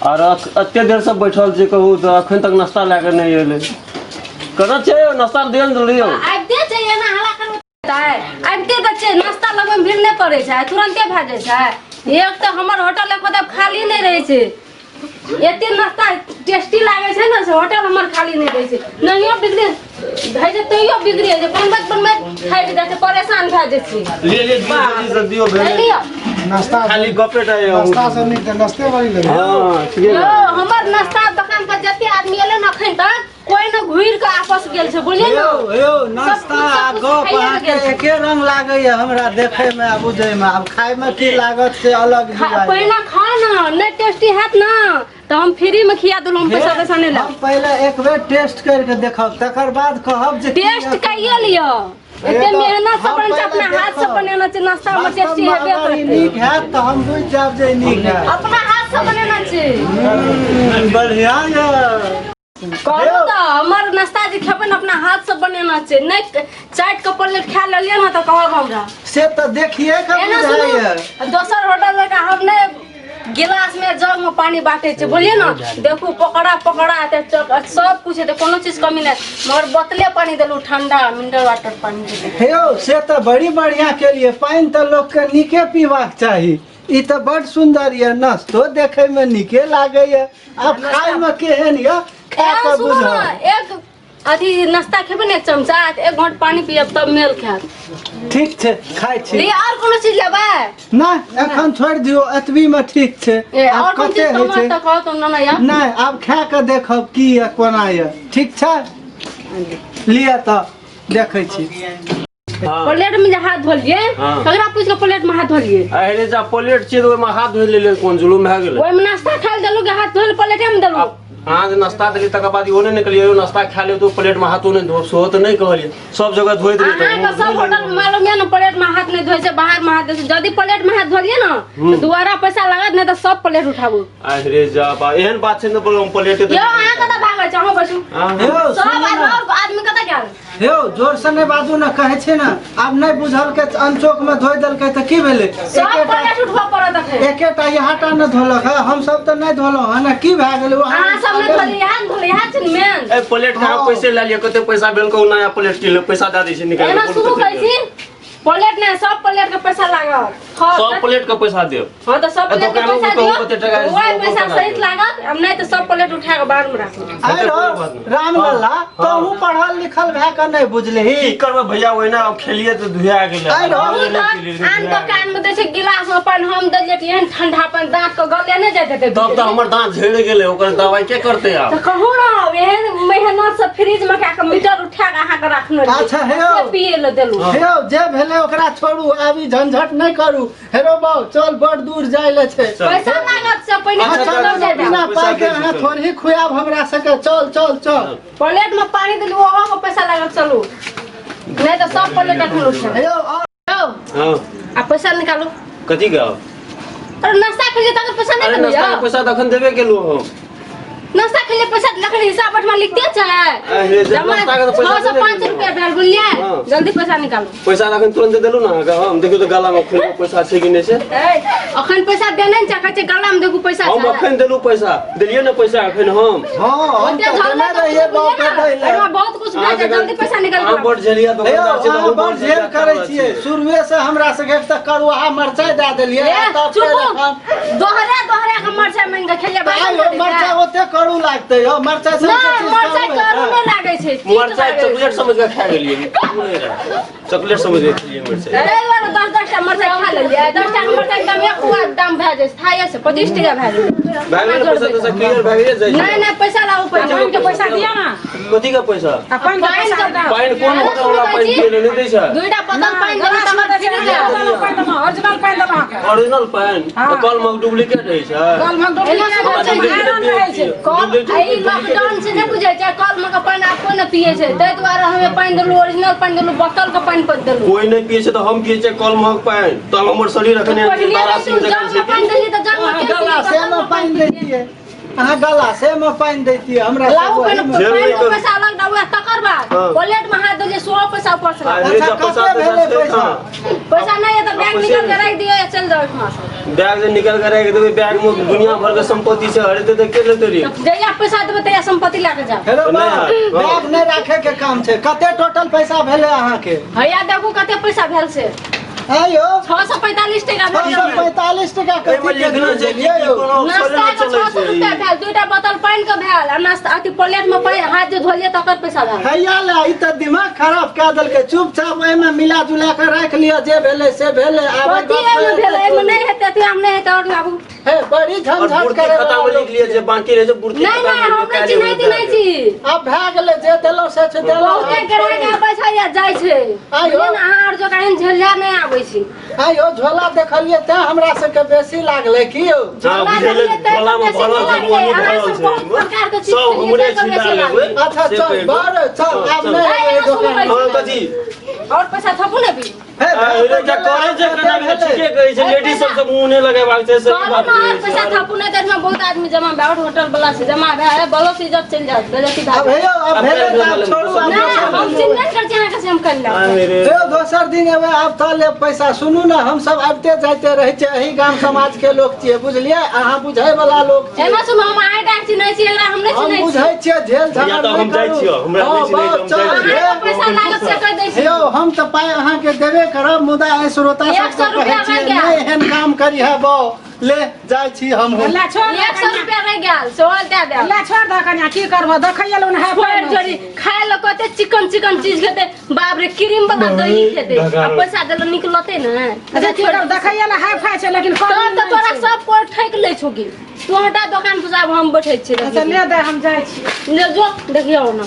और अत्ते देर से बैठल छै कहू तो अखन तक नाश्ता लेके नहीं एले कना छै नाश्ता देल दियो आइते छै एना हला करबै आइते त छै नाश्ता लगन भीड़ नहीं पड़े छै तुरंते भा जाय छै एक त हमर होटल एकदम खाली नहीं रहे छै एते नाश्ता टेस्टी लागे छै ना से होटल हमर खाली नहीं रहे छै नहियो बिगड़े भाई जे तइयो बिगड़े जे बनबत खाइ जाय छै परेशान भा जाय छै ले जल्दी दियो भेल नाश्ता खाली गपेटा है नाश्ता से नहीं नाश्ते वाली लगे हां ठीक है हमर नाश्ता दुकान पर जते आदमी एले न खैन तक कोई न घुर के आपस गेल छै बुझलिए न यो नाश्ता गप अहाँ के एके रंग लागे है हमरा देखे में आ बुझे में अब खाए में की लागत से अलग बुझाय पहिना खा ना नहीं टेस्टी हैत ना तो हम फ्री में खिया देलौ हम पैसा नहीं ला हम पहले एक बेर टेस्ट करके देखब तकर बाद कहब जे टेस्ट कइयो लियो एते मेहनत से बन अपना हाथ से बनेना छै नाश्ता में टेस्टी हेबे करते नीक हैत त हम बुझ जाब जे नीक है अपना हाथ से बनेना छै बढ़िया है कहू तो हमर नाश्ता जे खेबे न अपना हाथ से बनेना छै नहीं चाट के प्लेट खा लेलिए न त कहब हमरा से त देखिए के बुझाय है दोसर होटल में का हम नहीं गिलास में जग में पानी बाटे छै बोलिए ना देखो पकड़ा सब कुछ है कोनो चीज कमी नहीं मगर बोतले पानी देलू ठंडा मिनरल वाटर पानी हे से त बड़ी बढ़िया के लिए पानी त लोग के नीके पीवाक चाही ई त बड़ सुंदर ये नाश्तो देखे में नीके लागे है अब खाए में केहन ये खा के बुझा एक अथी नाश्ता खेबे ने एक चमचा एक घंट पानी पियब तब मेल खात ठीक छे खाइ छी ले और कोनो चीज लेबे ना एखन छोड़ दियो एतबी में ठीक छे और कोनो चीज कम त कहत न या नहीं अब खा के देखब की है कोना है ठीक छे लिया त देखे छी प्लेट में हाथ धोलिए ककरा पूछ के प्लेट में हाथ धोलिए अरे जा प्लेट छै ओय में हाथ धोइ ले कोन जुलुम भए गेल ओय में नाश्ता खाइ देलु के हाथ धोल प्लेटे में देलु हाँ नाश्ता दिली तक बाद ओने निकलियो नाश्ता खा ले तो प्लेट में हाथों नहीं धो सो तो नहीं कहलिए सब जगह धोइत रहे हां सब होटल में मालूम है ना प्लेट में हाथ नहीं धोइ से बाहर में हाथ धोइ जदी प्लेट में हाथ धोलिए ना तो दोबारा पैसा लागत नहीं तो सब प्लेट उठाबू अरे जा बा एहन बात छै न बोलम प्लेट यो अहाँ कता भागै छ हम बसु हेओ सब आदमी कता गेल हेओ जोर से नहीं बाजू ना कहे छे ना अब नहीं बुझल के अनचोक में धोइ देल के त की भेले सब प्लेट उठवा पड़त है एकेटा यहाटा न धोलक है हम सब त नहीं धोलो है ना की भए गेल हां सब नहीं धोली हाथ छै मेन ए प्लेट का पैसे ले लिए कते पैसा बेल को नया प्लेट के पैसा दे दै छै निकाल एना शुरू करै छी प्लेट ने सब प्लेट के पैसा लागत सब प्लेट का पैसा देब हां तो सब प्लेट के पैसा दियो ओए पैसा दियो सहित लागत अब नहीं तो सब प्लेट उठा के बाहर में राखू अरे रामलला तो हूं पढ़ल लिखल भए के नहीं बुझले ही की करबे भैया ओइना अब खेलिए तो धुआ गेल आन दुकान में दै छै गिलास में पानी हम दलिए त एहन ठंडा पानी दांत के गले नहीं जाय देते तब तो हमर दांत झड़ गेले ओकर दवाई के करते आप तो कहू ना एहन मेहनत से फ्रिज में का मीटर उठा के अहाँ के रखने अच्छा हेओ पिए ले देलू हेओ जे भेले ओकरा छोड़ू अभी झंझट नहीं करू हेरो बाऊ चल बड़ दूर जाय ले छे पैसा लागत से पहिने चल जाय बिना पाई के अहाँ थोड़ी खुआब हमरा सके चल चल चल प्लेट में पानी देलू ओहो को पैसा लागत चलू नहीं तो सब प्लेट रखलू छै हेओ हां आ पैसा निकालू कथि का अरे नाश्ता के लिए तक पैसा नहीं अरे देलू नाश्ता का पैसा तखन देबे केलु हम नाश्ता के लिए पैसा लखन हिसाब में लिखते छै अरे नाश्ता का पैसा 5 रुपया भेल बोलिए जल्दी पैसा निकालू पैसा रखन तुरंत देलु ना हम देखियो तो गला में खुल पैसा छै कि नहीं से अखन पैसा देने न चाहे छै गला में देखू पैसा हम अखन देलु पैसा देलिए ना पैसा अखन हम हां हम तो देने रहिए बाप के दैले एमा बहुत कुछ भए जाय जल्दी पैसा निकाल हम बड़ झलिया दुकानदार छै हम बड़ झेल करे छिए शुरुए से हमरा सके तक करुआ मरचाई दे देलिए तब दोहरा के मरचाई मांग के खेले भाई मरचाई ओते करू लागते हो मरचाई से मरचाई करू नहीं लागे छै मरचाई चॉकलेट समझ के खा गेलिए चॉकलेट समझ के खेलिए मरचाई अरे वाला 10 टा मरचाई खा लेलिए 10 टा मरचाई दाम एक हुआ दाम भए जाय थाये से 25 टका भए जाय पैसा तो क्लियर भए जाय नहीं पैसा लाओ पैसा दिया ना कथि का पैसा अपन पाइन कोन होटल वाला पाइन के नहीं दै छै दुईटा बोतल पाइन देबा ओरिजिनल पाइन देबा ओरिजिनल पाइन तो कल में डुप्लीकेट है छै कल में लॉकडाउन से नहीं बुझे छै कल में पाइन आपको न पिए छै तै द्वारा हमें पाइन देलु ओरिजिनल पाइन देलु बोतल के पाइन पर देलु कोई नहीं पिए छै तो हम पिए छै कल में पाइन तो हमर शरीर रखने तारा सिंह जगह छै पाइन देली त जग में गला से में पानी दे दिए अहाँ गला से में पानी देती हमरा सब लाओ वही में। जेल नहीं कर- पैसा अलग दउआ तकर बाद हाँ। प्लेट में हाथ दे 100 पैसा पड़छ अरे अच्छा, जब पैसा कते भेले दे पैसा? पैसा नहीं है तो बैंक पैसे निकाल के नहीं। रख दियो या चल जाओ इतना से बैग से निकल कर रख देबे, बैग में दुनिया भर के संपत्ति से हड़ते तो के लेते रे। जइया पैसा देबे तइया संपत्ति लाके जा हेलो नहीं बा, यार, हाँ। बैग नहीं रखे के काम छै। कते टोटल पैसा भेले अहाँ के? भैया देखो कते पैसा भेल से आयो 645 टका भेल 645 टका एहि में लिखना छै कि कोनो अफसर नाश्ता में के चलै 600 रुपया छै। भेल 2टा बोतल पानी के भेल आ नाश्ता अथी प्लेट में पानी हाथ जे धोलिए तकर पैसा भेल हैया ले ई त दिमाग खराब कऽ देलकै। चुपचाप एहिमे मिला जुला के राख लिअ, जे भेले से भेले। आब कथी एमे भेल एमे नहीं हेतै त हम नहीं हेतै और बाबू हे बड़ी और झंझट बुर्ती करे खाता में लिख लिए जे बाकी रहे छै बुर्ती नहीं खाता नहीं में हम लिखा नहीं लिया चिन्हैती नहीं छी अब भए गेलै जे देलो से छै देलो। बहुते ग्राहक आबै छै या जाइ छै आयो। लेकिन अहाँ और जो कहीं झेलिया नहीं आबै छी आयो झोला देखलिए ते हमरा सबके बेसी लागले की यौ। हां बुझले झोला में भरल छै, मोनी भरल छै सब हमरे छिला लेबै। अच्छा से चल कहिबो। बाहर चल अब चल। नहीं आइ, एगो सुनबै। काम। हां कथी और पैसा थपू ने भी हे अरे क्या करे छै केना के ठीके कहै छै, लेडीज सब से मुंह नहीं लगाबाक छै, सही कहलू बात ना और कहै पैसा छै। थपू नहीं देर में बहुत आदमी जमा भए और होटल वाला से जमा भए बोलो से इज्जत चल जात बेइज्जती अब भए हे अब अब भेले भेले, त भेले, छोड़ू अब नहीं दोसर हम दिन चिन्ह एबै। नहीं कर चाहे से हम कर ला आ मेरे हे दोसर दिन एबै आब त ले पैसा। सुनू ना हम सब आबते जाते रहे छै, एही गाम समाज के लोग छियै बुझलियै। अहाँ बुझै वाला लोग छियै। एना सुन हम आइ डाक चिन्है छी एकरा हम नहीं हम चिन्है छी बुझै छियै झेल या झगड़ तो हम जाइ छियै, हमरा हाँ, नहि चिन्है बस तऽ हम चल, जाइ हे। अहाँ पैसा लागत से कर दै छी यौ हम त पाइ अहाँ के देबे करब, मुदा ए श्रोता 100 सबके रुपया कहै छियै रहि गेल। नहीं एहन काम करी है बौ। ले जाइ छी हम। 100 रुपया रह गेल सोल दे दे ला छोड़ दे कन्या की करबो देखैया लोन है फोड़ जोड़ी खाए लो कते चिकन चिकन चीज खेते बाप रे क्रीम वाला दही खेते आ पैसा देलो निकलते न अच्छा ठीक है देखैया ला है फाइ छै लेकिन तो कम तो तोरा सब कोट ठेक ले छोगी तू हटा दुकान पर जाब हम बैठे छी अच्छा ले दे हम जाइ छी ले जो देखियो ना